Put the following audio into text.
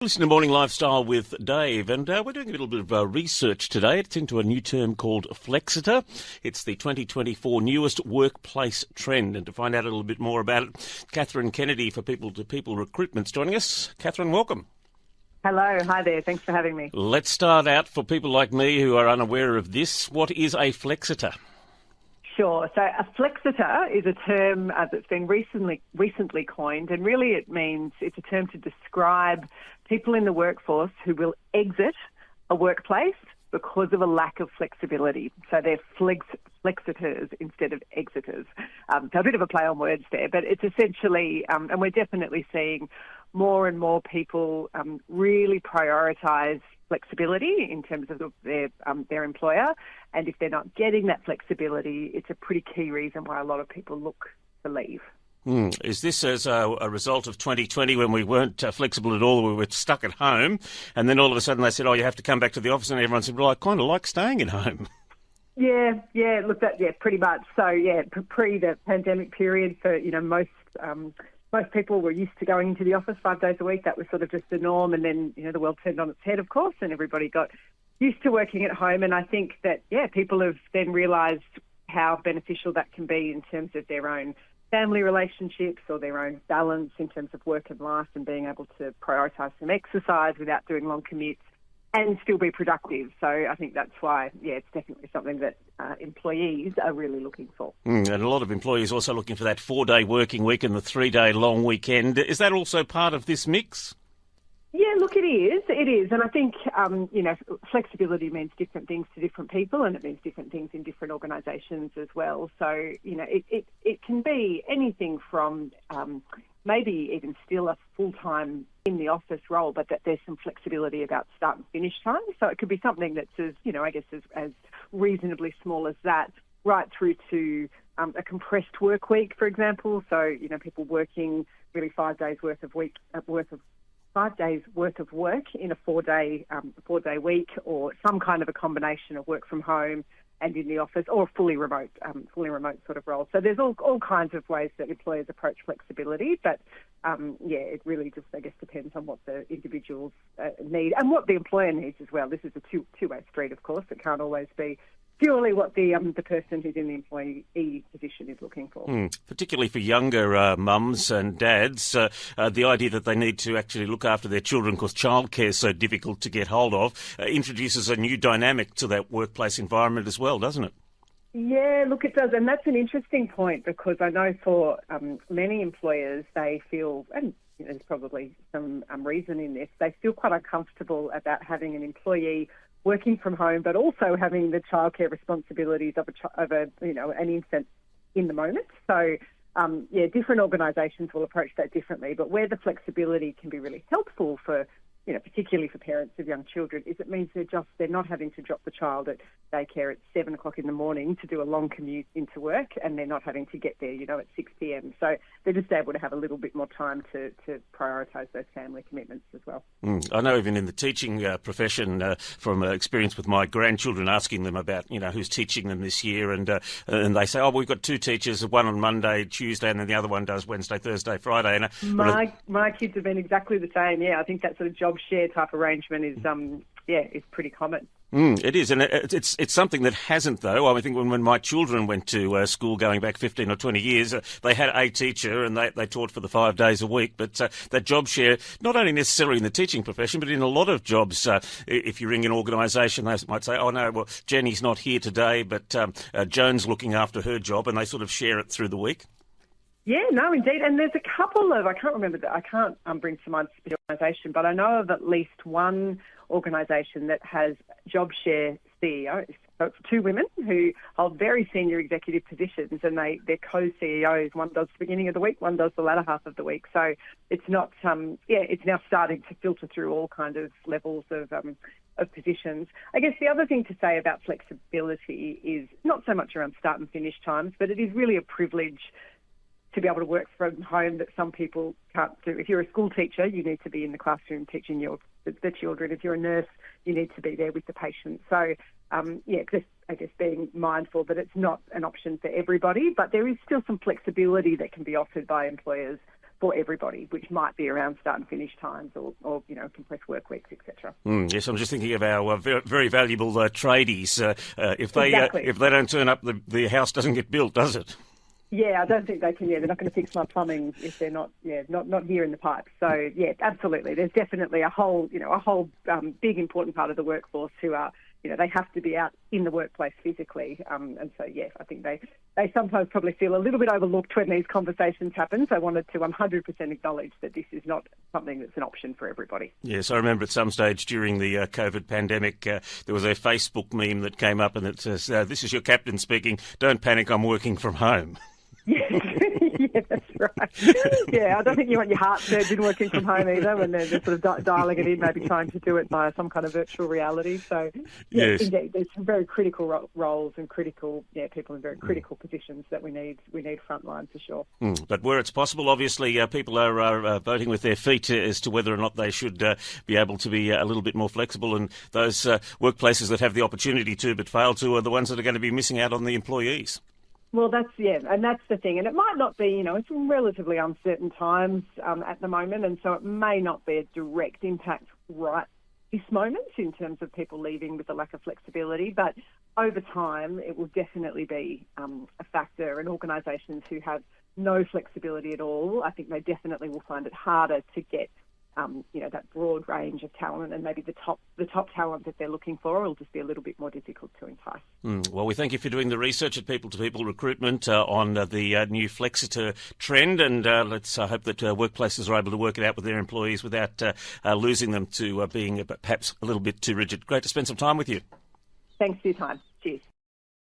Listen to Morning Lifestyle with Dave, and we're doing a little bit of research today. It's into a new term called Flexiter. It's the 2024 newest workplace trend, and to find out a little bit more about it, Catherine Kennedy for People2people Recruitment's joining us. Catherine, welcome. Hello, hi there. Thanks for having me. Let's start out for people like me who are unaware of this. What is a Flexiter? Sure. So a flexiter is a term that's been recently coined, and really it means it's a term to describe people in the workforce who will exit a workplace because of a lack of flexibility. So they're flexitors instead of exiters. So a bit of a play on words there, but it's essentially, and we're definitely seeing more and more people really prioritise flexibility in terms of their employer, and if they're not getting that flexibility, it's a pretty key reason why a lot of people look to leave. Is this as a result of 2020 when we weren't flexible at all, we were stuck at home, and then all of a sudden they said, oh, you have to come back to the office, and everyone said, well, I kind of like staying at home? Yeah, pretty much. So, pre the pandemic period for, most people were used to going into the office 5 days a week. That was sort of just the norm. And then, the world turned on its head, of course, and everybody got used to working at home. And I think that, people have then realised how beneficial that can be in terms of their own family relationships or their own balance in terms of work and life, and being able to prioritise some exercise without doing long commutes and still be productive. So I think that's why, it's definitely something that employees are really looking for. And a lot of employees also looking for that 4-day working week and the 3-day long weekend. Is that also part of this mix? Yeah, look, it is. It is. And I think, flexibility means different things to different people, and it means different things in different organisations as well. So, it can be anything from maybe even still a full-time in the office role, but that there's some flexibility about start and finish time. So it could be something that's as reasonably small as that, right through to a compressed work week, for example. So, people working really 5 days worth of work in a 4-day week, or some kind of a combination of work from home and in the office, or a fully remote sort of role. So there's all kinds of ways that employers approach flexibility, but it really just, depends on what the individuals need and what the employer needs as well. This is a two-way street, of course. It can't always be purely what the person who's in the employee position is looking for. Particularly for younger mums and dads, the idea that they need to actually look after their children because childcare is so difficult to get hold of introduces a new dynamic to that workplace environment as well, doesn't it? Yeah, look, it does. And that's an interesting point, because I know for many employers, they feel, and there's probably some reason in this, they feel quite uncomfortable about having an employee working from home, but also having the childcare responsibilities of an infant in the moment. So, different organisations will approach that differently. But where the flexibility can be really helpful for, particularly for parents of young children, is it means they're not having to drop the child at daycare at 7 o'clock in the morning to do a long commute into work, and they're not having to get there, at 6 p.m. So they're just able to have a little bit more time to prioritise those family commitments as well. I know even in the teaching profession, from experience with my grandchildren, asking them about, who's teaching them this year, and they say, we've got 2 teachers, one on Monday, Tuesday, and then the other one does Wednesday, Thursday, Friday. And my kids have been exactly the same. Yeah, I think that sort of job share type arrangement is pretty common. It is, and it's something that hasn't, though. I think when my children went to school going back 15 or 20 years, they had a teacher and they taught for the 5 days a week. But that job share, not only necessarily in the teaching profession, but in a lot of jobs, if you ring an organisation, they might say, oh, no, well, Jenny's not here today, but Joan's looking after her job, and they sort of share it through the week. Yeah, no, indeed. And there's a couple of, I can't bring to mind the organisation, but I know of at least one organisation that has job share CEOs. So it's 2 women who hold very senior executive positions, and they're co-CEOs. One does the beginning of the week, one does the latter half of the week. So it's not, it's now starting to filter through all kind of levels of positions. I guess the other thing to say about flexibility is not so much around start and finish times, but it is really a privilege to be able to work from home that some people can't do. If you're a school teacher, you need to be in the classroom teaching the children. If you're a nurse, you need to be there with the patient. So, I guess being mindful that it's not an option for everybody, but there is still some flexibility that can be offered by employers for everybody, which might be around start and finish times or compressed work weeks, etc. Yes, I'm just thinking of our very, very valuable tradies. If they Exactly. if they don't turn up, the house doesn't get built, does it? Yeah, I don't think they can. Yeah, they're not going to fix my plumbing if they're not. Yeah, not here in the pipes. So yeah, absolutely. There's definitely a whole big important part of the workforce who are, they have to be out in the workplace physically. And so yeah, I think they sometimes probably feel a little bit overlooked when these conversations happen. So I wanted to 100% acknowledge that this is not something that's an option for everybody. Yes, I remember at some stage during the COVID pandemic, there was a Facebook meme that came up and it says, "This is your captain speaking. Don't panic. I'm working from home." Yeah, that's right. Yeah, I don't think you want your heart surgeon working from home either when they're sort of dialing it in, maybe trying to do it via some kind of virtual reality. So, yeah, yes. Indeed, there's some very critical roles and critical people in very critical positions that we need frontline for sure. But where it's possible, obviously, people are voting with their feet as to whether or not they should be able to be a little bit more flexible. And those workplaces that have the opportunity to but fail to are the ones that are going to be missing out on the employees. Well, that's the thing. And it might not be, it's relatively uncertain times at the moment, and so it may not be a direct impact right this moment in terms of people leaving with a lack of flexibility, but over time it will definitely be a factor, and organisations who have no flexibility at all, I think they definitely will find it harder to get that broad range of talent, and maybe the top talent that they're looking for will just be a little bit more difficult to entice. Well, we thank you for doing the research at People2People Recruitment on the new Flexiter trend, and let's hope that workplaces are able to work it out with their employees without losing them to being perhaps a little bit too rigid. Great to spend some time with you. Thanks for your time.